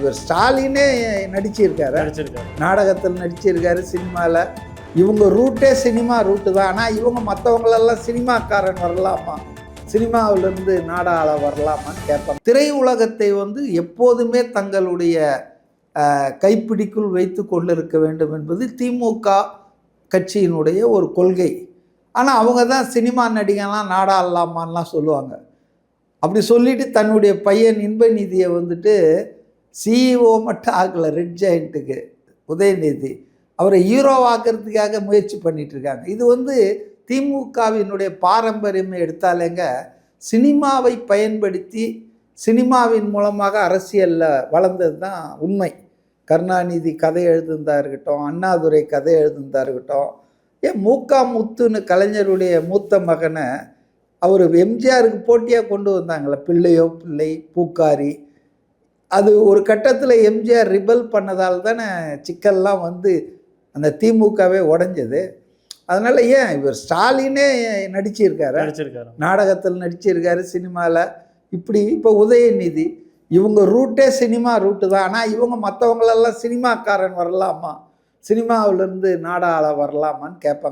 இவர் ஸ்டாலினே நடிச்சிருக்காரு, நாடகத்தில் நடிச்சிருக்காரு, சினிமாவில். இவங்க ரூட்டே சினிமா ரூட்டு தான். ஆனால் இவங்க மற்றவங்களெல்லாம் சினிமாக்காரன் வரலாமா, சினிமாவிலேருந்து நாடாள வரலாமான்னு கேட்பாங்க. திரை உலகத்தை எப்போதுமே தங்களுடைய கைப்பிடிக்குள் வைத்து கொண்டிருக்க வேண்டும் என்பது திமுக கட்சியினுடைய ஒரு கொள்கை. ஆனால் அவங்க தான் சினிமா நடிகன்லாம் நாடாளலாமான்லாம் சொல்லுவாங்க. அப்படி சொல்லிட்டு தன்னுடைய பையன் இன்பநிதியை சிஇஓ மட்டும் ஆகலை, ரெட் ஜெயண்ட்டுக்கு உதயநிதி அவரை ஹீரோவாக்கிறதுக்காக முயற்சி பண்ணிகிட்ருக்காங்க. இது திமுகவினுடைய பாரம்பரியமே எடுத்தாலேங்க, சினிமாவை பயன்படுத்தி சினிமாவின் மூலமாக அரசியலில் வளர்ந்தது தான் உண்மை. கருணாநிதி கதை எழுதுந்தா இருக்கட்டும், அண்ணாதுரை கதை எழுதுந்தா இருக்கட்டும், ஏன் மூக்கா முத்துன்னு கலைஞருடைய மூத்த மகனை அவர் எம்ஜிஆருக்கு போட்டியாக கொண்டு வந்தாங்களே, பிள்ளையோ பிள்ளை, பூக்காரி. அது ஒரு கட்டத்தில் எம்ஜிஆர் ரிபல் பண்ணதால் தானே சிக்கல்லாம் அந்த திமுகவே உடஞ்சது. அதனால் ஏன் இவர் ஸ்டாலினே நடிச்சிருக்காரு, நாடகத்தில் நடிச்சிருக்காரு, சினிமாவில். இப்போ உதயநிதி இவங்க ரூட்டே சினிமா ரூட்டு தான். ஆனால் இவங்க மற்றவங்களெல்லாம் சினிமாக்காரன் வரலாமா, சினிமாவிலேருந்து நாடாள வரலாமான்னு கேட்பாங்க.